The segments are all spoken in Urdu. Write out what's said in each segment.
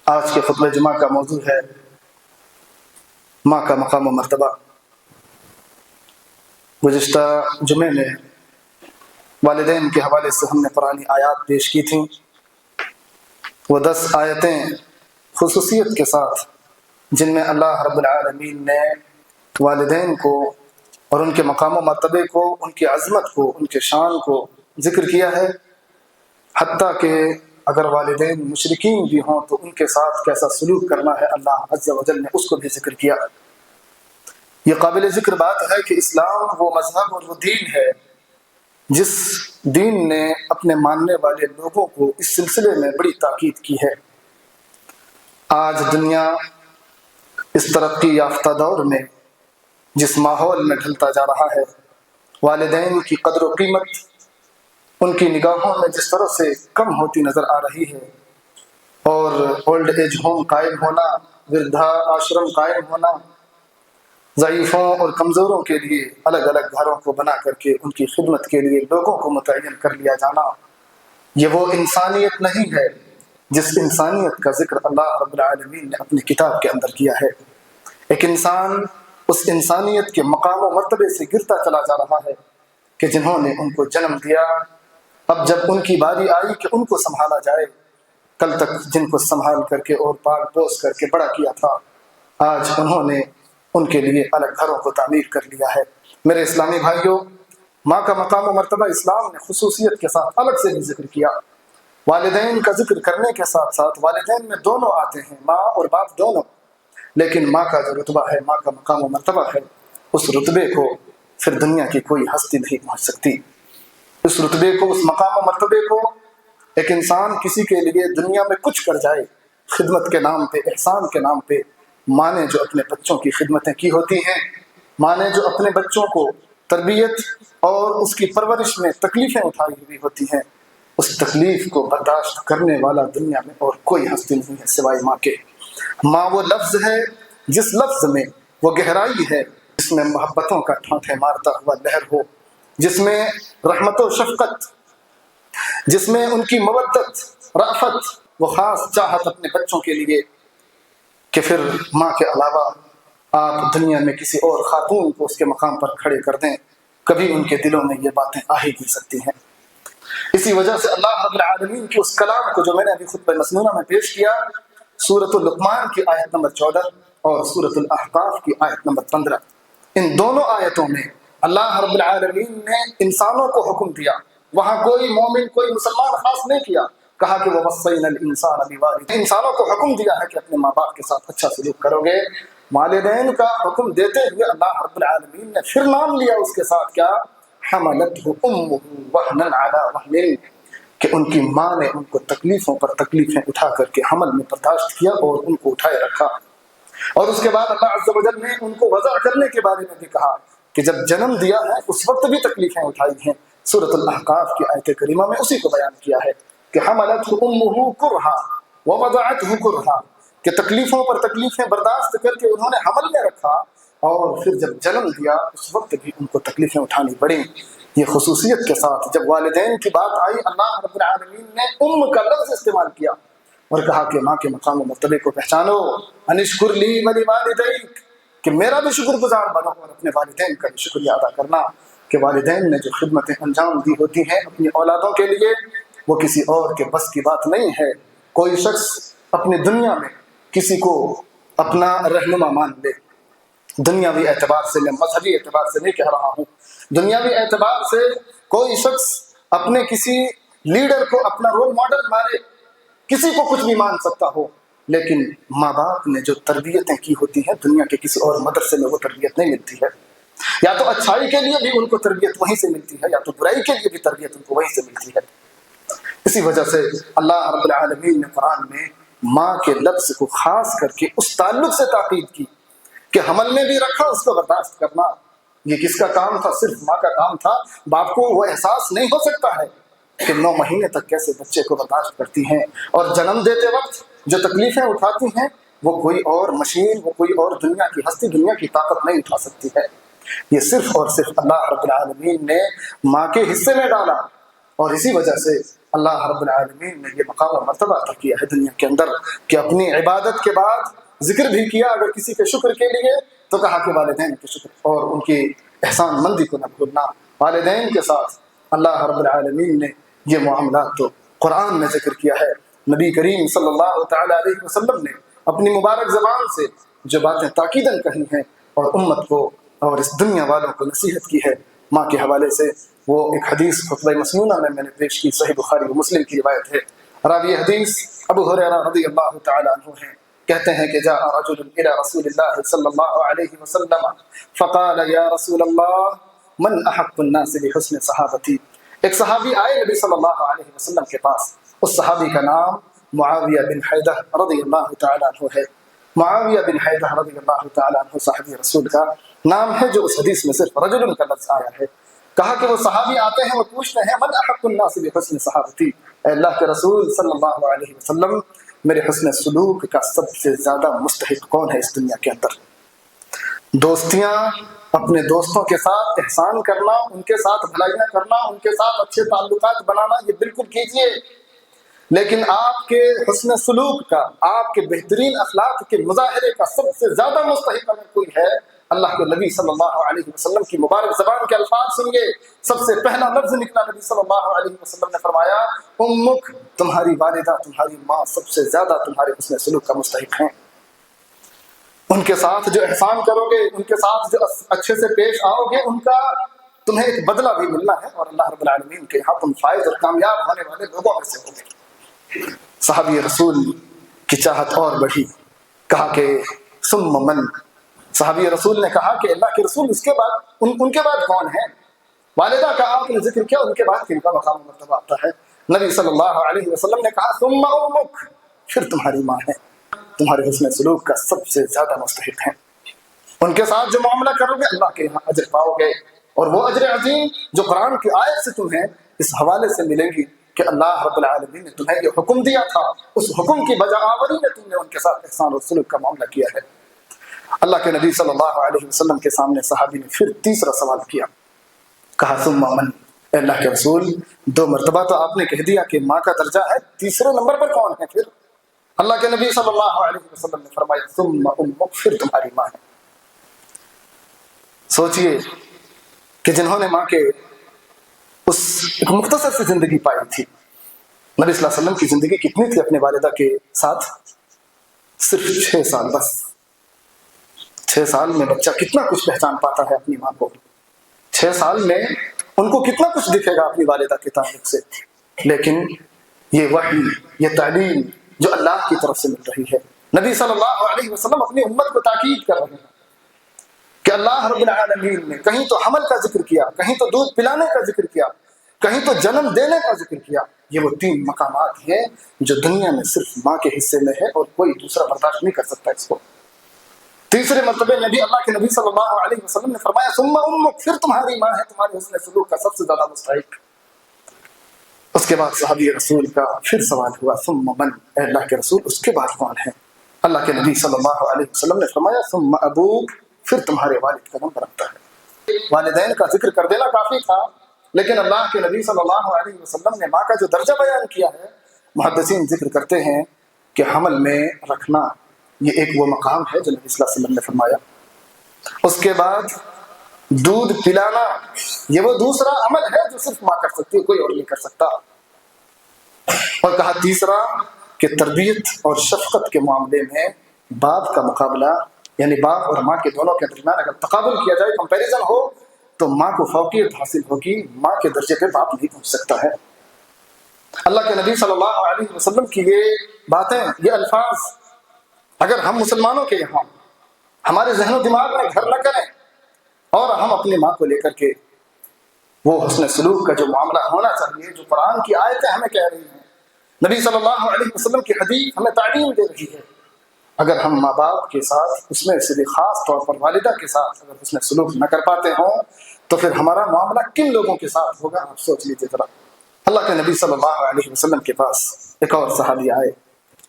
آج کے خطبہ جمعہ کا موضوع ہے ماں کا مقام و مرتبہ۔ گزشتہ جمعے میں والدین کے حوالے سے ہم نے قرآنی آیات پیش کی تھیں۔ وہ 10 آیتیں خصوصیت کے ساتھ جن میں اللہ رب العالمین نے والدین کو اور ان کے مقام و مرتبے کو، ان کی عظمت کو، ان کے شان کو ذکر کیا ہے، حتیٰ کہ اگر والدین مشرکین بھی ہوں تو ان کے ساتھ کیسا سلوک کرنا ہے اللہ عز و جل نے اس کو بھی ذکر کیا۔ یہ قابل ذکر بات ہے کہ اسلام وہ مذہب اور وہ دین ہے جس دین نے اپنے ماننے والے لوگوں کو اس سلسلے میں بڑی تاکید کی ہے۔ آج دنیا اس ترقی یافتہ دور میں جس ماحول میں ڈھلتا جا رہا ہے، والدین کی قدر و قیمت ان کی نگاہوں میں جس طرح سے کم ہوتی نظر آ رہی ہے، اور اولڈ ایج ہوم قائم ہونا، وردھا آشرم قائم ہونا، ضعیفوں اور کمزوروں کے لیے الگ الگ گھروں کو بنا کر کے ان کی خدمت کے لیے لوگوں کو متعین کر لیا جانا، یہ وہ انسانیت نہیں ہے جس انسانیت کا ذکر اللہ رب العالمین نے اپنی کتاب کے اندر کیا ہے۔ ایک انسان اس انسانیت کے مقام و مرتبے سے گرتا چلا جا رہا ہے کہ جنہوں نے ان کو جنم دیا، اب جب ان کی باری آئی کہ ان کو سنبھالا جائے، کل تک جن کو سنبھال کر کے اور پال پوس کر کے بڑا کیا تھا، آج انہوں نے ان کے لیے الگ گھروں کو تعمیر کر لیا ہے۔ میرے اسلامی بھائیوں، ماں کا مقام و مرتبہ اسلام نے خصوصیت کے ساتھ الگ سے بھی ذکر کیا۔ والدین کا ذکر کرنے کے ساتھ ساتھ والدین میں دونوں آتے ہیں، ماں اور باپ دونوں، لیکن ماں کا جو رتبہ ہے، ماں کا مقام و مرتبہ ہے، اس رتبے کو پھر دنیا کی کوئی ہستی نہیں پہنچ سکتی۔ اس رتبے کو، اس مقام و مرتبے کو ایک انسان کسی کے لیے دنیا میں کچھ کر جائے، خدمت کے نام پہ، احسان کے نام پہ، ماں نے جو اپنے بچوں کی خدمتیں کی ہوتی ہیں، ماں نے جو اپنے بچوں کو تربیت اور اس کی پرورش میں تکلیفیں اٹھائی ہوئی ہوتی ہیں، اس تکلیف کو برداشت کرنے والا دنیا میں اور کوئی ہستی نہیں ہے سوائے ماں کے۔ ماں وہ لفظ ہے جس لفظ میں وہ گہرائی ہے، جس میں محبتوں کا ٹھانٹھے مارتا ہوا لہر ہو، جس میں رحمت و شفقت، جس میں ان کی مودت، رأفت، وہ خاص چاہت اپنے بچوں کے لیے، کہ پھر ماں کے علاوہ آپ دنیا میں کسی اور خاتون کو اس کے مقام پر کھڑے کر دیں، کبھی ان کے دلوں میں یہ باتیں آ ہی نہیں سکتی ہیں۔ اسی وجہ سے اللہ رب العالمین کے اس کلام کو جو میں نے ابھی خطبہ مسنونہ میں پیش کیا، سورۃ اللقمان کی آیت نمبر 14 اور سورۃ الاحقاف کی آیت نمبر 15، ان دونوں آیتوں میں اللہ رب العالمین نے انسانوں کو حکم دیا، وہاں کوئی مومن، کوئی مسلمان خاص نہیں کیا، کہا کہ وَوَصَّيْنَا الْإِنسَانَ بِوَالِدَيْهِ، انسانوں کو حکم دیا ہے کہ اپنے ماں باپ کے ساتھ اچھا سلوک کرو گے۔ والدین کا حکم دیتے ہوئے اللہ رب العالمین نے پھر نام لیا اس کے ساتھ، کیا؟ حَمَلَتْهُ أُمُّهُ وَهْنًا عَلَى وَهْنٍ، کہ ان کی ماں نے ان کو تکلیفوں پر تکلیفیں اٹھا کر کے حمل میں برداشت کیا اور ان کو اٹھائے رکھا۔ اور اس کے بعد اللہ عز و جل نے ان کو وضع کرنے کے بارے میں بھی کہا کہ جب جنم دیا ہے اس وقت بھی تکلیفیں اٹھائی ہیں۔ سورۃ الاحقاف کی آیت کریمہ میں اسی کو بیان کیا ہے کہ حملته امه کرہا ووضعته کرہا، کہ تکلیفوں پر تکلیفیں برداشت کر کے انہوں نے حمل میں رکھا، اور پھر جب جنم دیا اس وقت بھی ان کو تکلیفیں اٹھانی پڑیں۔ یہ خصوصیت کے ساتھ جب والدین کی بات آئی، اللہ رب العالمین نے ام کا لفظ استعمال کیا اور کہا کہ ماں کے مقام و مرتبے کو پہچانو، ان اشکر لی ولوالدیک، کہ میرا بھی شکر گزار بنو اور اپنے والدین کا بھی شکریہ ادا کرنا، کہ والدین نے جو خدمتیں انجام دی ہوتی ہیں اپنی اولادوں کے لیے، وہ کسی اور کے بس کی بات نہیں ہے۔ کوئی شخص اپنی دنیا میں کسی کو اپنا رہنما مان لے، دنیاوی اعتبار سے، میں مذہبی اعتبار سے نہیں کہہ رہا ہوں، دنیاوی اعتبار سے کوئی شخص اپنے کسی لیڈر کو اپنا رول ماڈل مانے، کسی کو کچھ بھی مان سکتا ہو، لیکن ماں باپ نے جو تربیتیں کی ہوتی ہیں دنیا کے کسی اور مدرسے میں وہ تربیت نہیں ملتی ہے۔ یا تو اچھائی کے لیے بھی ان کو تربیت وہیں سے ملتی ہے، یا تو برائی کے لیے بھی تربیت ان کو وہیں سے ملتی ہے۔ اسی وجہ سے اللہ رب العالمین نے قرآن میں ماں کے لفظ کو خاص کر کے اس تعلق سے تاکید کی کہ حمل میں بھی رکھا، اس کو برداشت کرنا یہ کس کا کام تھا؟ صرف ماں کا کام تھا۔ باپ کو وہ احساس نہیں ہو سکتا ہے کہ 9 مہینے تک کیسے بچے کو برداشت کرتی ہیں، اور جنم دیتے وقت جو تکلیفیں اٹھاتی ہیں وہ کوئی اور مشین، وہ کوئی اور دنیا کی ہستی، دنیا کی طاقت نہیں اٹھا سکتی ہے۔ یہ صرف اور صرف اللہ رب العالمین نے ماں کے حصے میں ڈالا، اور اسی وجہ سے اللہ رب العالمین نے یہ مقام و مرتبہ عطا کیا ہے دنیا کے اندر کہ اپنی عبادت کے بعد ذکر بھی کیا اگر کسی کے شکر کے لیے تو کہا کہ والدین کے شکر اور ان کی احسان مندی کو نہ بھولنا۔ والدین کے ساتھ اللہ رب العالمین نے یہ معاملات تو قرآن میں ذکر کیا ہے، نبی کریم صلی اللہ تعالی علیہ وسلم نے اپنی مبارک زبان سے جو باتیں تاکیداً کہی ہیں اور امت کو اور اس دنیا والوں کو نصیحت کی ہے ماں کے حوالے سے، وہ ایک حدیث خطبہ مسنونہ میں نے پیش کی، صحیح بخاری و مسلم کی روایت ہے۔ راوی حدیث ابو ہریرہ رضی اللہ تعالی عنہ ہیں، کہتے ہیں کہ جاء رجل الى رسول اللہ صلی اللہ علیہ وسلم فقال یا رسول اللہ من احق الناس بحسن صحابتی۔ ایک صحابی آئے نبی صلی اللہ علیہ وسلم کے پاس، اس صحابی کا نام معاویہ بن حیدہ رضی اللہ تعالی عنہ ہے۔ معاویہ بن حیدہ رضی اللہ تعالی عنہ صحابی رسول کا نام ہے جو اس حدیث میں صرف رجل کا لفظ آیا ہے۔ کہا کہ وہ صحابی آتے ہیں، وہ پوچھتے ہیں من احق الناس بحسن صحابتی، اے اللہ کے رسول صلی اللہ علیہ وسلم میرے حسن سلوک کا سب سے زیادہ مستحق کون ہے اس دنیا کے اندر؟ دوستیاں، اپنے دوستوں کے ساتھ احسان کرنا، ان کے ساتھ بھلائیاں کرنا، ان کے ساتھ اچھے تعلقات بنانا، یہ بالکل کیجئے، لیکن آپ کے حسن سلوک کا، آپ کے بہترین اخلاق کے مظاہرے کا سب سے زیادہ مستحق اگر کوئی ہے، اللہ کے نبی صلی اللہ علیہ وسلم کی مبارک زبان کے الفاظ سنیے۔ سب سے پہلا لفظ نکلا، نبی صلی اللہ علیہ وسلم نے فرمایا امک، تمہاری والدہ، تمہاری ماں سب سے زیادہ تمہارے حسن سلوک کا مستحق ہیں۔ ان کے ساتھ جو احسان کرو گے، ان کے ساتھ جو اچھے سے پیش آؤ گے، ان کا تمہیں ایک بدلہ بھی ملنا ہے، اور اللہ رب العالمین کے یہاں تم فائز اور کامیاب ہونے والے لوگوں میں سے ہوگے۔ صحابی رسول کی چاہت اور بڑھی، کہا کہ ثم من، صحابی رسول نے کہا کہ اللہ کے رسول اس کے بعد ان کے بعد کون ہے؟ والدہ کا آپ نے ذکر کیا، ان کے بعد کن کا مقام مرتبہ آتا ہے؟ نبی صلی اللہ علیہ وسلم نے کہا ثم امک، پھر تمہاری ماں ہے، تمہارے حسن سلوک کا سب سے زیادہ مستحق ہیں۔ ان کے ساتھ جو معاملہ کرو گے اللہ کے یہاں اجر پاؤ گے، اور وہ اجر عظیم جو قرآن کی آیت سے تمہیں اس حوالے سے ملے گی کہ اللہ رب العالمین نے تمہیں یہ حکم دیا تھا، اس حکم کی بجا آوری میں تم نے ان کے ساتھ احسان اور سلوک کا معاملہ کیا ہے۔ اللہ کے نبی صلی اللہ علیہ وسلم کے سامنے صحابی نے پھر تیسرا سوال کیا، کہا ثم من، اے اللہ کے رسول 2 مرتبہ تو آپ نے کہہ دیا کہ ماں کا درجہ ہے، تیسرے نمبر پر کون ہے پھر؟ اللہ کے نبی صلی اللہ علیہ وسلم نے فرمایا ثم امک، پھر تمہاری ماں ہے۔ سوچئے کہ جنہوں نے ماں کے اس ایک مختصر سی زندگی پائی تھی، نبی صلی اللہ علیہ وسلم کی زندگی کتنی تھی اپنے والدہ کے ساتھ؟ صرف 6 سال بس۔ 6 سال میں بچہ کتنا کچھ پہچان پاتا ہے اپنی ماں کو، 6 سال میں ان کو کتنا کچھ دکھے گا اپنی والدہ کے تعلق سے، لیکن یہ وحی، یہ تعلیم جو اللہ کی طرف سے مل رہی ہے، نبی صلی اللہ علیہ وسلم اپنی امت کو تاکید کر رہے ہیں کہ اللہ رب العالمین نے کہیں تو حمل کا ذکر کیا، کہیں تو دودھ پلانے کا ذکر کیا، کہیں تو جنم دینے کا ذکر کیا۔ یہ وہ 3 مقامات ہیں جو دنیا میں صرف ماں کے حصے میں ہے اور کوئی دوسرا برداشت نہیں کر سکتا اس کو۔ تیسرے مرتبے میں بھی اللہ کے نبی صلی اللہ علیہ وسلم نے فرمایا ثم امک، پھر تمہاری ماں ہے تمہارے حسن سلوک کا سب سے زیادہ مستحق۔ اس کے بعد صحابی رسول کا پھر سوال ہوا ثم من، اے اللہ کے رسول اس کے بعد کون ہے؟ اللہ کے نبی صلی اللہ علیہ وسلم نے فرمایا ثم ابوک، پھر تمہارے والد کا نمبر آتا ہے۔ والدین کا ذکر کر دینا کافی تھا، لیکن اللہ کے نبی صلی اللہ علیہ وسلم نے ماں کا جو درجہ بیان کیا ہے، محدثین ذکر کرتے ہیں کہ حمل میں رکھنا یہ ایک وہ مقام ہے جو نبی صلی اللہ علیہ وسلم نے فرمایا۔ اس کے بعد دودھ پلانا یہ وہ دوسرا عمل ہے جو صرف ماں کر سکتی ہے، کوئی اور نہیں کر سکتا۔ اور کہا تیسرا کہ تربیت اور شفقت کے معاملے میں باپ کا مقابلہ، یعنی باپ اور ماں کے دونوں کے درمیان اگر تقابل کیا جائے، کمپیریزن ہو، تو ماں کو فوقیت حاصل ہوگی، ماں کے درجے پہ باپ نہیں پہنچ سکتا ہے۔ اللہ کے نبی صلی اللہ علیہ وسلم کی یہ باتیں، یہ الفاظ اگر ہم مسلمانوں کے یہاں ہمارے ذہن و دماغ میں گھر نہ کریں اور ہم اپنی ماں کو لے کر کے وہ حسن سلوک کا جو معاملہ ہونا چاہیے، جو قرآن کی آیتیں ہمیں کہہ رہی ہیں، نبی صلی اللہ علیہ وسلم کی حدیث ہمیں تعلیم دے رہی ہے، اگر ہم ماں باپ کے ساتھ، اس میں سے بھی خاص طور پر والدہ کے ساتھ اگر حسن سلوک نہ کر پاتے ہوں تو پھر ہمارا معاملہ کن لوگوں کے ساتھ ہوگا؟ آپ سوچ لیجیے ذرا۔ اللہ کے نبی صلی اللہ علیہ وسلم کے پاس ایک اور صحابی آئے،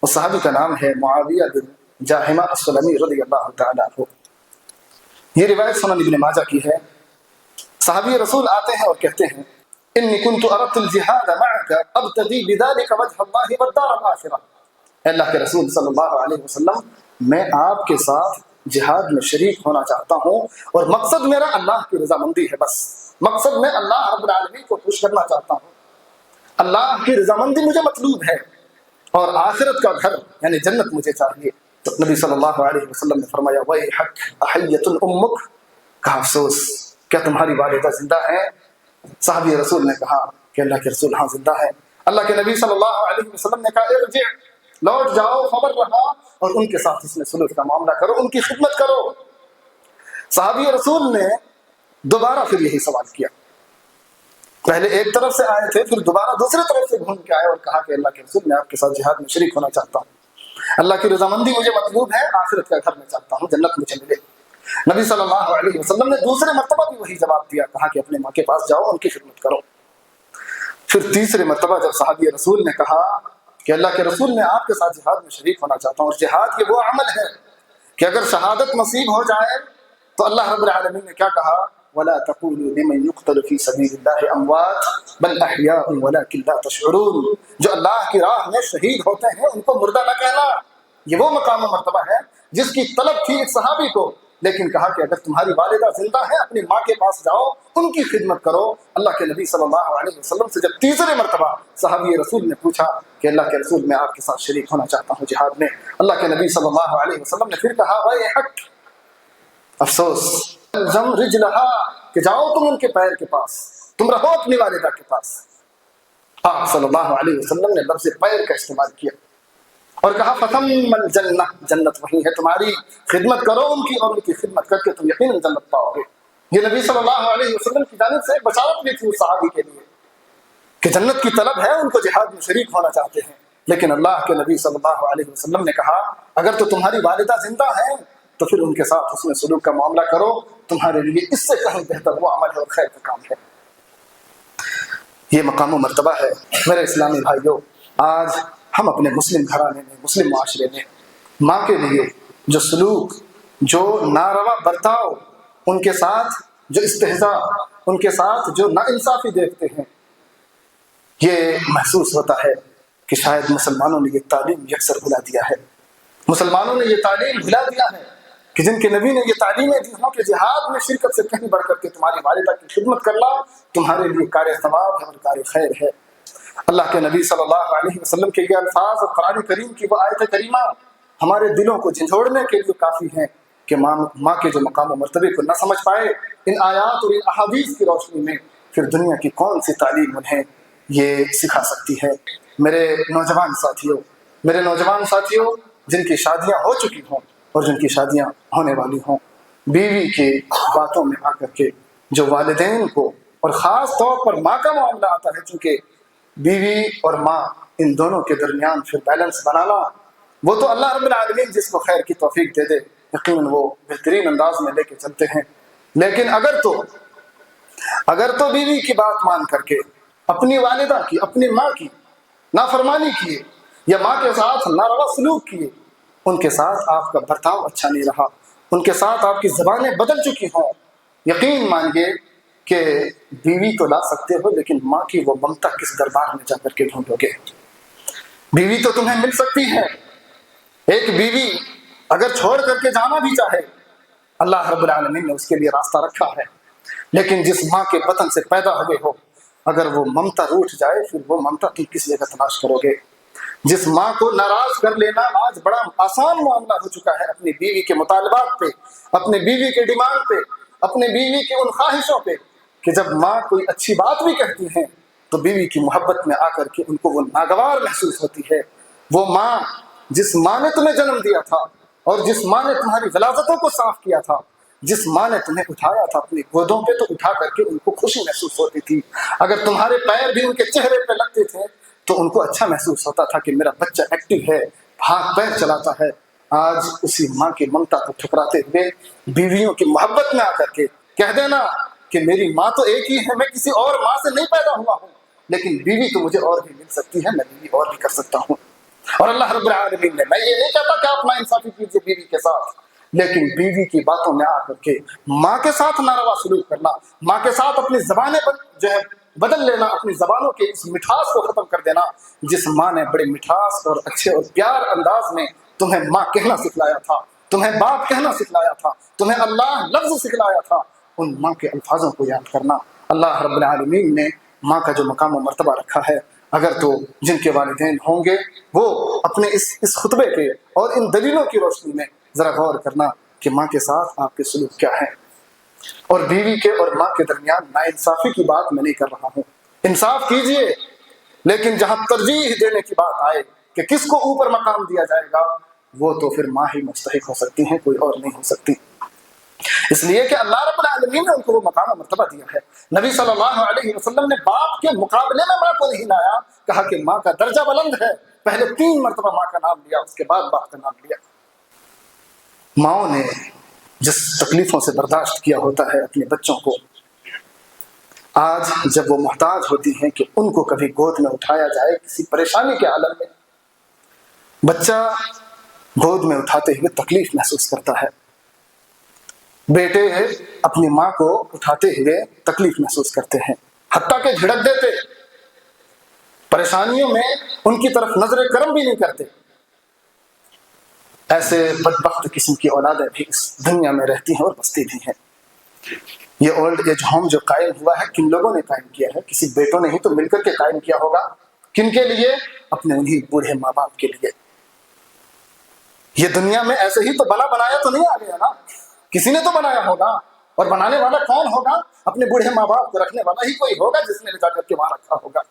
اس صحابی کا نام ہے معاویہ بن جاہمہ السلمی رضی اللہ تعالی عنہ۔ یہ روایت سنن ابن ماجہ کی ہے۔ صحابی رسول آتے ہیں اور کہتے ہیں انی کنت اردت الجہاد معک ابتغی بذلک وجہ اللہ والدار الآخرہ، اللہ کے رسول صلی اللہ علیہ وسلم میں آپ کے ساتھ جہاد میں شریک ہونا چاہتا ہوں اور مقصد میرا اللہ کی رضامندی ہے، بس مقصد میں اللہ رب العالمین کو خوش کرنا چاہتا ہوں، اللہ کی رضامندی مجھے مطلوب ہے اور آخرت کا گھر یعنی جنت مجھے چاہیے۔ تو نبی صلی اللہ علیہ وسلم نے فرمایا ویحک احیۃ امک، کہا افسوس کیا تمہاری والدہ زندہ ہیں؟ صحابی رسول نے کہا کہ اللہ کے رسول ہاں زندہ ہے۔ اللہ کے نبی صلی اللہ علیہ وسلم نے کہا ارجع، لوٹ جاؤ، خبر رہا اور ان کے ساتھ اس نے سلوک کا معاملہ کرو، ان کی خدمت کرو۔ صحابی رسول نے دوبارہ پھر یہی سوال کیا، پہلے ایک طرف سے آئے تھے، پھر دوبارہ دوسری طرف سے گھوم کے آئے اور کہا کہ اللہ کے رسول میں آپ کے ساتھ جہاد میں شریک ہونا چاہتا ہوں، اللہ کی رضامندی مجھے مطلوب ہے، آخرت کا گھر میں چاہتا ہوں، جنت مجھے ملے۔ نبی صلی اللہ علیہ وسلم نے دوسرے مرتبہ بھی وہی جواب دیا، کہا کہ اپنے ماں کے پاس جاؤ، ان کی خدمت کرو۔ پھر تیسرے مرتبہ جب صحابی رسول نے کہا کہ اللہ کے رسول میں آپ کے ساتھ جہاد میں شریک ہونا چاہتا ہوں، اور جہاد یہ وہ عمل ہے کہ اگر شہادت نصیب ہو جائے تو اللہ رب العالمین نے کیا کہا وَلَا تَقُولُوا لِمَن يُقْتَلُ فِي سَبِيلِ اللَّهِ أَمْوَاتٌ بَلْ أَحْيَاءٌ وَلَكِنْ لَا تَشْعُرُونَ، جو اللہ کی راہ میں شہید ہوتے ہیں ان کو مردہ نہ کہنا۔ یہ وہ مقام و مرتبہ ہے جس کی طلب تھی ایک صحابی کو، لیکن کہا کہ اگر تمہاری والدہ زندہ ہیں اپنی ماں کے پاس جاؤ، ان کی خدمت کرو۔ اللہ کے نبی صلی اللہ علیہ وسلم سے جب تیسرے مرتبہ صحابی رسول نے پوچھا کہ اللہ کے رسول میں آپ کے ساتھ شریک ہونا چاہتا ہوں جہاد میں، اللہ کے نبی صلی اللہ علیہ وسلم نے پھر کہا ویحک، افسوس، الزم رجلہا، کہ جاؤ تم ان کے پیر کے پاس، تم رہو اپنی والدہ کے پاس۔ آپ صلی اللہ علیہ وسلم نے لفظ پیر کا استعمال کیا اور کہا فتم الجنہ، جنت وہی ہے تمہاری، خدمت کرو ان کی اور ان کی خدمت کر کے تم یقیناً جنت پاؤ گے۔ یہ نبی صلی اللہ علیہ وسلم کی جانب سے بشارت بھی تھی اس صحابی کے لیے کہ جنت کی طلب ہے، ان کو جہاد میں شریک ہونا چاہتے ہیں، لیکن اللہ کے نبی صلی اللہ علیہ وسلم نے کہا اگر تو تمہاری والدہ زندہ ہیں تو پھر ان کے ساتھ حسن سلوک کا معاملہ کرو، تمہارے لیے اس سے کہیں بہتر وہ عمل ہے اور خیر کا کام ہے۔ یہ مقام و مرتبہ ہے میرے اسلامی بھائیوں۔ آج ہم اپنے مسلم گھرانے میں، مسلم معاشرے میں ماں کے لیے جو سلوک، جو ناروا برتاؤ، ان کے ساتھ جو استہزاء، ان کے ساتھ جو ناانصافی دیکھتے ہیں، یہ محسوس ہوتا ہے کہ شاید مسلمانوں نے یہ تعلیم یکسر بھلا دیا ہے، مسلمانوں نے یہ تعلیم بھلا دیا ہے کہ جن کے نبی نے یہ تعلیمیں دی ہوں کہ جہاد میں شرکت سے کہیں بڑھ کر کے تمہاری والدہ کی خدمت کرنا تمہارے لیے کار ثواب ہے اور کار خیر ہے۔ اللہ کے نبی صلی اللہ علیہ وسلم کے یہ الفاظ اور قرآن کریم کی وہ آیت کریمہ ہمارے دلوں کو جھنجھوڑنے کے لیے کافی ہیں کہ ماں کے جو مقام و مرتبے کو نہ سمجھ پائے، ان آیات اور ان احادیث کی روشنی میں پھر دنیا کی کون سی تعلیم انہیں یہ سکھا سکتی ہے۔ میرے نوجوان ساتھیوں جن کی شادیاں ہو چکی ہوں اور جن کی شادیاں ہونے والی ہوں، بیوی کی باتوں میں آ کر کے جو والدین کو اور خاص طور پر ماں کا معاملہ آتا ہے، چونکہ بیوی اور ماں ان دونوں کے درمیان پھر بیلنس بنانا، وہ تو اللہ رب العالمین جس کو خیر کی توفیق دے دے یقیناً وہ بہترین انداز میں لے کے چلتے ہیں، لیکن اگر تو بیوی کی بات مان کر کے اپنی والدہ کی، اپنی ماں کی نافرمانی کیے یا ماں کے ساتھ ناروا سلوک کیے، ان کے ساتھ آپ کا برتاؤ اچھا نہیں رہا، ان کے ساتھ آپ کی زبانیں بدل چکی ہوں، یقین مانیے کہ بیوی تو لا سکتے ہو لیکن ماں کی وہ ممتا کس دربار میں جا کر کے ڈھونڈو گے؟ بیوی تو تمہیں مل سکتی ہے، ایک بیوی اگر چھوڑ کر کے جانا بھی چاہے اللہ رب العالمین نے اس کے لیے راستہ رکھا ہے، لیکن جس ماں کے بطن سے پیدا ہوئے ہو اگر وہ ممتا روٹھ جائے پھر وہ ممتا تم کس جگہ تلاش کرو گے؟ جس ماں کو ناراض کر لینا آج بڑا آسان معاملہ ہو چکا ہے اپنی بیوی کے مطالبات پہ، اپنے بیوی کے ڈیمانڈ پہ، اپنے بیوی کے ان خواہشوں پہ، کہ جب ماں کوئی اچھی بات بھی کہتی ہیں تو بیوی کی محبت میں آ کر کے ان کو وہ ناگوار محسوس ہوتی ہے۔ وہ ماں جس ماں نے تمہیں جنم دیا تھا اور جس ماں نے تمہاری غلاظتوں کو صاف کیا تھا، جس ماں نے تمہیں اٹھایا تھا اپنی گودوں پہ تو اٹھا کر کے ان کو خوشی محسوس ہوتی تھی، اگر تمہارے پیر بھی ان کے چہرے پہ لگتے تھے تو ان کو اچھا محسوس ہوتا تھا کہ میرا بچہ ایکٹیو ہے، ہاتھ پیر چلاتا ہے۔ آج اسی ماں کی ممتا کو ٹھکراتے ہوئے بیویوں کی محبت میں آ کر کے کہہ دینا کہ میری ماں تو ایک ہی ہے، میں کسی اور ماں سے نہیں پیدا ہوا ہوں، لیکن بیوی تو مجھے اور بھی مل سکتی ہے، میں بیوی اور بھی کر سکتا ہوں۔ اور اللہ رب العالمین نے، میں یہ نہیں کہتا کہ آپ ناانصافی کیجیے بیوی کے ساتھ، لیکن بیوی کی باتوں میں آ کر کے ماں کے ساتھ ناروا سلوک کرنا، ماں کے ساتھ اپنی زبانیں جو ہے بدل لینا، اپنی زبانوں کے اس مٹھاس کو ختم کر دینا جس ماں نے بڑے مٹھاس اور اچھے اور پیار انداز میں تمہیں ماں کہنا سکھلایا تھا، تمہیں باپ کہنا سکھلایا تھا، تمہیں اللہ لفظ سکھلایا تھا، ان ماں کے الفاظوں کو یاد کرنا۔ اللہ رب العالمین نے ماں کا جو مقام و مرتبہ رکھا ہے، اگر تو جن کے والدین ہوں گے وہ اپنے اس خطبے کے اور ان دلیلوں کی روشنی میں ذرا غور کرنا کہ ماں کے ساتھ آپ کے سلوک کیا ہے۔ اور بیوی کے اور ماں کے درمیان ناانصافی کی بات میں نہیں کر رہا ہوں، انصاف کیجئے، لیکن جہاں ترجیح دینے کی بات آئے کہ کس کو اوپر مقام دیا جائے گا، وہ تو پھر ماں ہی مستحق ہو سکتی ہیں، کوئی اور نہیں ہو سکتی، اس لیے کہ اللہ رب العالمین نے ان کو وہ مقام و مرتبہ دیا ہے۔ نبی صلی اللہ علیہ وسلم نے باپ کے مقابلے میں ماں کو نہیں لایا، کہا کہ ماں کا درجہ بلند ہے، پہلے 3 مرتبہ ماں کا نام لیا، اس کے بعد باپ کا نام لیا۔ ماؤں نے جس تکلیفوں سے برداشت کیا ہوتا ہے اپنے بچوں کو، آج جب وہ محتاج ہوتی ہیں کہ ان کو کبھی گود میں اٹھایا جائے کسی پریشانی کے عالم میں، بچہ گود میں اٹھاتے ہوئے تکلیف محسوس کرتا ہے، بیٹے اپنی ماں کو اٹھاتے ہوئے تکلیف محسوس کرتے ہیں، حتیٰ کہ جھڑک دیتے، پریشانیوں میں ان کی طرف نظر کرم بھی نہیں کرتے۔ ایسے بدبخت قسم کی اولادیں بھی اس دنیا میں رہتی ہیں اور بستی بھی ہیں۔ یہ اولڈ ایج ہوم جو قائم ہوا ہے، کن لوگوں نے قائم کیا ہے؟ کسی بیٹوں نے ہی تو مل کر کے قائم کیا ہوگا۔ کن کے لیے؟ اپنے انہی بوڑھے ماں باپ کے لیے۔ یہ دنیا میں ایسے ہی تو بنا بنایا تو نہیں آ گیا نا، کسی نے تو بنایا ہوگا، اور بنانے والا کون ہوگا؟ اپنے بوڑھے ماں باپ کو رکھنے والا ہی کوئی ہوگا جس نے لے جا کر کے وہاں رکھا ہوگا۔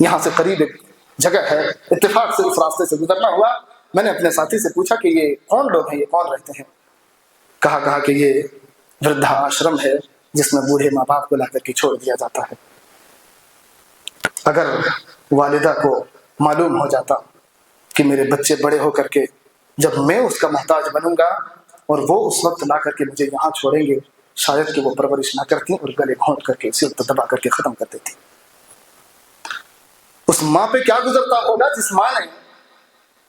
یہاں سے قریب ایک جگہ ہے، اتفاق سے اس راستے سے گزرنا ہوا، میں نے اپنے ساتھی سے پوچھا کہ یہ کون لوگ ہیں، یہ کون رہتے ہیں؟ کہا کہ یہ وردھا آشرم ہے جس میں بوڑھے ماں باپ کو لا کر کے چھوڑ دیا جاتا ہے۔ اگر والدہ کو معلوم ہو جاتا کہ میرے بچے بڑے ہو کر کے جب میں اس کا محتاج بنوں گا اور وہ اس وقت لا کر کے مجھے یہاں چھوڑیں گے، شاید کہ وہ پرورش نہ کرتی اور گلے گھونٹ کر کے اسی وقت دبا کر کے ختم کر دیتی۔ اس ماں پہ کیا گزرتا ہوگا جس ماں نے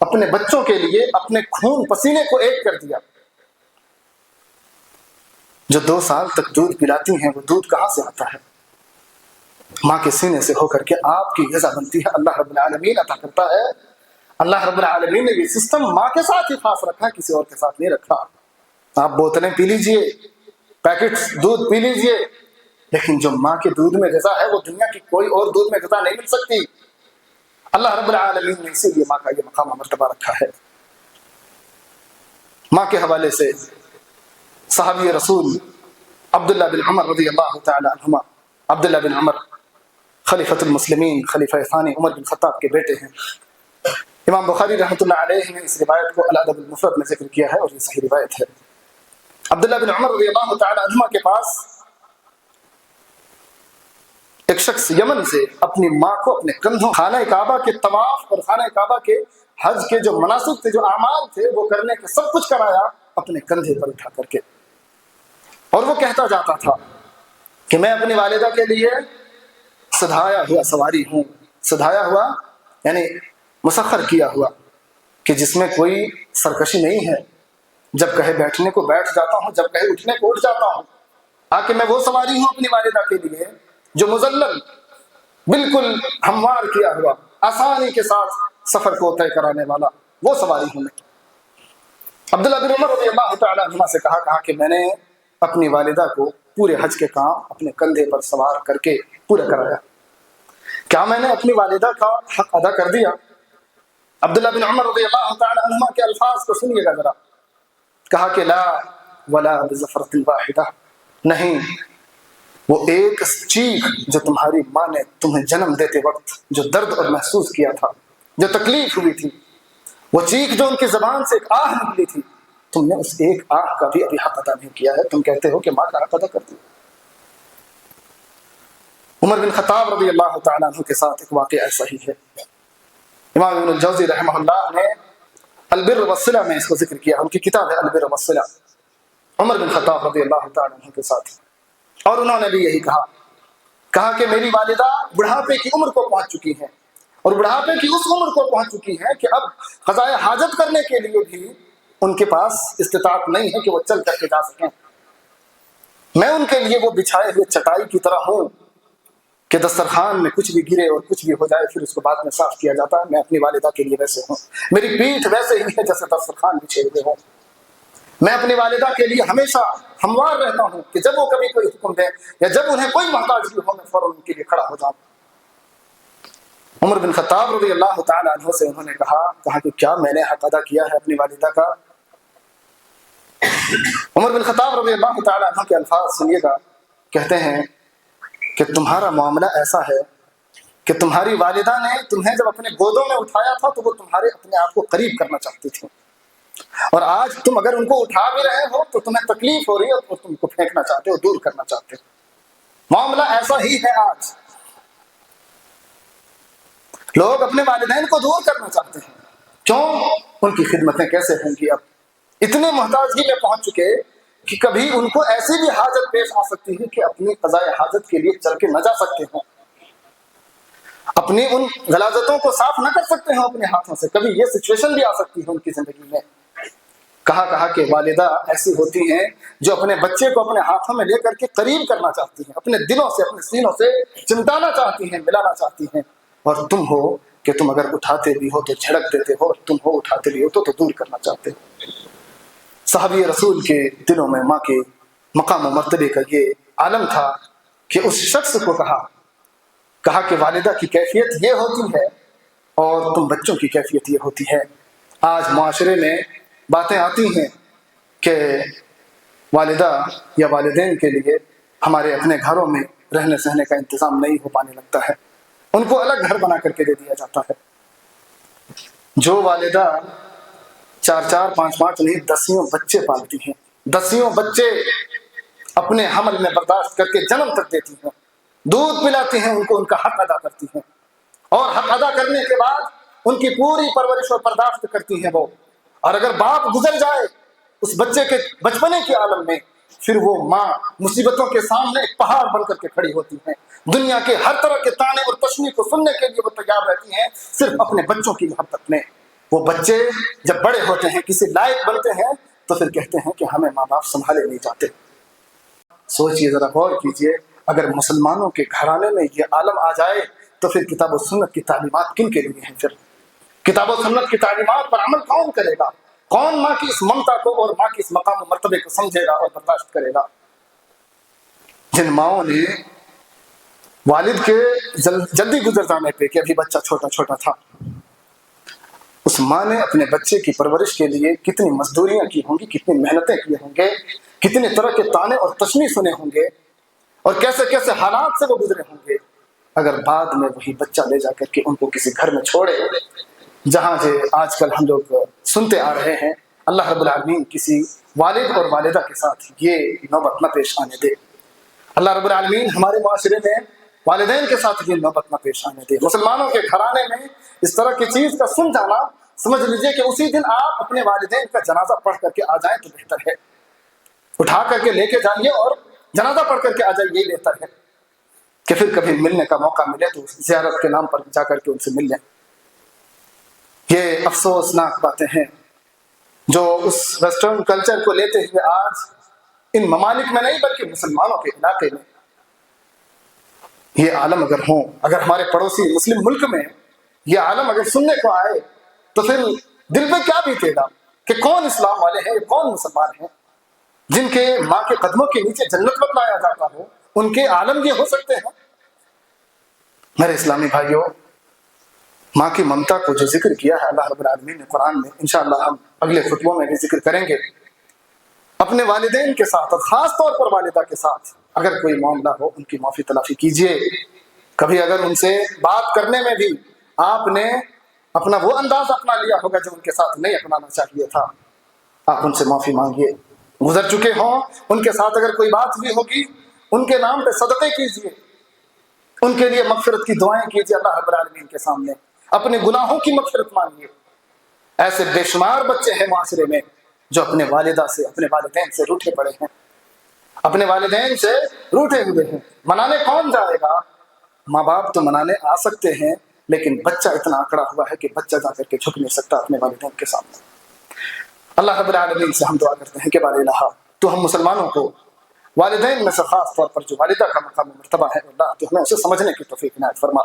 اپنے بچوں کے لیے اپنے خون پسینے کو ایک کر دیا۔ جو 2 سال تک دودھ پلاتی ہیں، وہ دودھ کہاں سے آتا ہے؟ ماں کے سینے سے ہو کر کے آپ کی غذا بنتی ہے، اللہ رب العالمین عطا کرتا ہے۔ اللہ رب العالمین نے یہ سسٹم ماں کے ساتھ ہی خاص رکھا، کسی اور کے ساتھ نہیں رکھا۔ آپ بوتلیں پی لیجئے، پیکٹس دودھ پی لیجئے، لیکن جو ماں کے دودھ میں غذا ہے وہ دنیا کی کوئی اور دودھ میں غذا نہیں مل سکتی۔ اللہ رب العالمین نے اسی لیے ماں کا یہ مقام و مرتبہ رکھا ہے۔ ماں کے حوالے سے صحابی رسول عبداللہ بن عمر رضی اللہ تعالی عنہما، عبداللہ بن عمر خلیفۃ المسلمین، خلیفہ ثانی عمر بن خطاب کے بیٹے ہیں۔ امام بخاری رحمۃ اللہ علیہ نے اس روایت کو الادب المفرد میں ذکر کیا ہے اور یہ صحیح روایت ہے۔ عبداللہ بن عمر رضی اللہ تعالی عنہما کے پاس ایک شخص یمن سے اپنی ماں کو اپنے کندھوں خانہ کعبہ کے طواف اور خانہ کعبہ کے حج کے جو مناسک تھے، جو اعمال تھے، وہ کرنے کے سب کچھ کرایا اپنے کندھے پر اٹھا کر کے، اور وہ کہتا جاتا تھا کہ میں اپنی والدہ کے لیے سدھایا ہوا سواری ہوں۔ سدھایا ہوا یعنی مسخر کیا ہوا، کہ جس میں کوئی سرکشی نہیں ہے، جب کہے بیٹھنے کو بیٹھ جاتا ہوں، جب کہے اٹھنے کو اٹھ جاتا ہوں۔ آکے میں وہ سواری ہوں اپنی والدہ کے لیے جو مذلل، بالکل ہموار کیا ہوا، آسانی کے ساتھ سفر کو طے کرانے والا، وہ سواری ہوں میں۔ عبداللہ بن عمر رضی اللہ تعالی عنہ سے کہا کہ میں نے اپنی والدہ کو پورے حج کے کام اپنے کندھے پر سوار کر کے پورا کرایا، کیا میں نے اپنی والدہ کا حق ادا کر دیا؟ عبداللہ بن عمر رضی اللہ تعالی عنہ کے الفاظ کو سنیے گا ذرا۔ کہا کہ لا ولا بزفرۃ واحدہ، نہیں، وہ ایک چیخ جو تمہاری ماں نے تمہیں جنم دیتے وقت جو درد اور محسوس کیا تھا، جو تکلیف ہوئی تھی، وہ چیخ جو ان کی زبان سے ایک آہ نکلی تھی، تم نے اس ایک آہ کا بھی ابھی حق ادا نہیں کیا ہے۔ تم کہتے ہو کہ ماں کا حق ادا کر دیا۔ عمر بن خطاب رضی اللہ تعالیٰ عنہ کے ساتھ ایک واقعہ ایسا ہی ہے۔ امام ابن الجوزی رحمہ اللہ نے البر والصلہ میں اس کو ذکر کیا، ان کی کتاب ہے البر والصلہ، عمر بن خطاب رضی اللہ تعالیٰ عنہ کے ساتھ، اور انہوں نے بھی یہی کہا کہ میری والدہ بڑھاپے کی عمر کو پہنچ چکی ہیں، اور بڑھاپے کی اس عمر کو پہنچ چکی ہیں کہ اب قضاء حاجت کرنے کے لیے بھی ان کے پاس استطاعت نہیں ہے کہ وہ چل کر کے جا سکیں۔ میں ان کے لیے وہ بچھائے ہوئے چٹائی کی طرح ہوں کہ دسترخوان میں کچھ بھی گرے اور کچھ بھی ہو جائے پھر اس کو بعد میں صاف کیا جاتا ہے. میں اپنی والدہ کے لیے ویسے ہوں. میری پیٹھ ویسے ہی ہے جیسے دسترخوان بچھے ہوئے ہوں. میں اپنی والدہ کے لیے ہمیشہ ہموار رہتا ہوں کہ جب وہ کبھی کوئی حکم دیں یا جب انہیں کوئی محتاجگی ہو میں فوراً ان کے لیے کھڑا ہو جاؤں. عمر بن خطاب رضی اللہ تعالیٰ عنہ سے انہوں نے کہا کہ کیا میں نے حق ادا کیا ہے اپنی والدہ کا؟ عمر بن خطاب رضی اللہ تعالیٰ عنہ کے الفاظ سنیے گا. کہتے ہیں کہ تمہارا معاملہ ایسا ہے کہ تمہاری والدہ نے تمہیں جب اپنے گودوں میں اٹھایا تھا تو وہ تمہارے اپنے آپ کو قریب کرنا چاہتی تھی، اور آج تم اگر ان کو اٹھا بھی رہے ہو تو تمہیں تکلیف ہو رہی ہے اور تم کو پھینکنا چاہتے ہو، دور کرنا چاہتے ہو. معاملہ ایسا ہی ہے. آج لوگ اپنے والدین کو دور کرنا چاہتے ہیں. کیوں؟ ان کی خدمتیں کیسے ہوں گی؟ اب اتنے محتاجگی میں پہنچ چکے کہ کبھی ان کو ایسی بھی حاجت پیش آ سکتی ہے کہ اپنی قضاء حاجت کے لیے چل کے نہ جا سکتے ہوں، اپنی ان غلاظتوں کو صاف نہ کر سکتے ہوں اپنے ہاتھوں سے. کبھی یہ سچویشن بھی آ سکتی ہے ان کی زندگی میں. کہا کہ والدہ ایسی ہوتی ہیں جو اپنے بچے کو اپنے ہاتھوں میں لے کر کے قریب کرنا چاہتی ہیں، اپنے دلوں سے اپنے سینوں سے چمٹانا چاہتی ہیں، ملانا چاہتی ہیں. اور تم ہو کہ تم اگر اٹھاتے بھی ہو تو جھڑک دیتے ہو، اور تم ہو اٹھاتے بھی ہو تو دور کرنا چاہتے ہو. صحابی رسول کے دلوں میں ماں کے مقام و مرتبے کا یہ عالم تھا کہ اس شخص کو کہا کہ والدہ کی کیفیت یہ ہوتی ہے اور تم بچوں کی کیفیت یہ ہوتی ہے. آج معاشرے میں باتیں آتی ہیں کہ والدہ یا والدین کے لیے ہمارے اپنے گھروں میں رہنے سہنے کا انتظام نہیں ہو پانے لگتا ہے، ان کو الگ گھر بنا کر کے دے دیا جاتا ہے. جو والدہ 4 5 نہیں 10 بچے پالتی ہیں، 10 بچے اپنے حمل میں برداشت کر کے جنم تک دیتی ہیں، دودھ پلاتی ہیں ان کو، ان کا حق ادا کرتی ہیں، اور حق ادا کرنے کے بعد ان کی پوری پرورش اور برداشت کرتی ہیں وہ. اور اگر باپ گزر جائے اس بچے کے بچپنے کے عالم میں، پھر وہ ماں مصیبتوں کے سامنے ایک پہاڑ بن کر کے کھڑی ہوتی ہیں. دنیا کے ہر طرح کے تانے اور تشنیع کو سننے کے لیے وہ تیار رہتی ہیں صرف اپنے بچوں کی محبت میں. وہ بچے جب بڑے ہوتے ہیں، کسی لائق بنتے ہیں، تو پھر کہتے ہیں کہ ہمیں ماں باپ سنبھالے نہیں جاتے. سوچئے، ذرا غور کیجئے، اگر مسلمانوں کے گھرانے میں یہ عالم آ جائے تو پھر کتاب و سنت کی تعلیمات کن کے لیے ہیں؟ پھر کتاب و سنت کی تعلیمات پر عمل کون کرے گا؟ کون ماں کی اس ممتا کو اور ماں کی اس مقام و مرتبے کو سمجھے گا اور برداشت کرے گا؟ جن ماؤں نے والد کے جلدی گزر جانے پہ، کہ ابھی بچہ چھوٹا تھا، اس ماں نے اپنے بچے کی پرورش کے لیے کتنی مزدوریاں کی ہوں گی، کتنی محنتیں کی ہوں گے، کتنے طرح کے تانے اور تشنیع سنے ہوں گے، اور کیسے کیسے حالات سے وہ گزرے ہوں گے. اگر بعد میں وہی بچہ لے جا کر کے ان کو کسی گھر میں چھوڑے، جہاں سے آج کل ہم لوگ سنتے آ رہے ہیں، اللہ رب العالمین کسی والد اور والدہ کے ساتھ یہ نوبت نہ پیش آنے دے. اللہ رب العالمین ہمارے معاشرے میں والدین کے ساتھ یہ نوبت نہ پیش آنے دے. مسلمانوں کے گھرانے میں اس طرح کی چیز کا سن جانا، سمجھ لیجئے کہ اسی دن آپ اپنے والدین کا جنازہ پڑھ کر کے آ جائیں تو بہتر ہے. اٹھا کر کے لے کے جائیے اور جنازہ پڑھ کر کے آ جائیے، یہ بہتر ہے کہ پھر کبھی ملنے کا موقع ملے تو زیارت کے نام پر جا کر کے ان سے مل لیں. یہ افسوسناک باتیں ہیں جو اس ویسٹرن کلچر کو لیتے ہوئے آج ان ممالک میں نہیں بلکہ مسلمانوں کے علاقے میں یہ عالم اگر ہوں، اگر ہمارے پڑوسی مسلم ملک میں یہ عالم اگر سننے کو آئے تو پھر دل میں کیا بیتے گا کہ کون اسلام والے ہیں، کون مسلمان ہیں جن کے ماں کے قدموں کے نیچے جنت بتلایا جاتا ہو، ان کے عالم یہ ہو سکتے ہیں. میرے اسلامی بھائیوں، ماں کی ممتا کو جو ذکر کیا ہے اللہ رب العالمین نے قرآن میں، انشاءاللہ ہم اگلے خطبوں میں بھی ذکر کریں گے. اپنے والدین کے ساتھ اور خاص طور پر والدہ کے ساتھ اگر کوئی معاملہ ہو ان کی معافی تلافی کیجیے. کبھی اگر ان سے بات کرنے میں بھی آپ نے اپنا وہ انداز اپنا لیا ہوگا جو ان کے ساتھ نہیں اپنانا چاہیے تھا، آپ ان سے معافی مانگیے. گزر چکے ہوں ان کے ساتھ اگر کوئی بات بھی ہوگی، ان کے نام پہ صدقے کیجیے، ان کے لیے مغفرت کی دعائیں کیجیے اللہ رب العالمین کے سامنے، اپنے گناہوں کی مغفرت مانگیے. ایسے بے شمار بچے ہیں معاشرے میں جو اپنے والدہ سے، اپنے والدین سے روٹھے پڑے ہیں، اپنے والدین سے روٹھے ہوئے ہیں. منانے کون جائے گا؟ ماں باپ تو منانے آ سکتے ہیں، لیکن بچہ اتنا آکڑا ہوا ہے کہ بچہ جا کر کے جھک نہیں سکتا اپنے والدین کے سامنے. اللہ رب العالمین سے ہم دعا کرتے ہیں کہ بار الہ تو ہم مسلمانوں کو والدین میں سے خاص طور پر جو والدہ کا مقام مرتبہ ہے اللہ تو ہمیں اسے سمجھنے کی توفیق عنایت فرما۔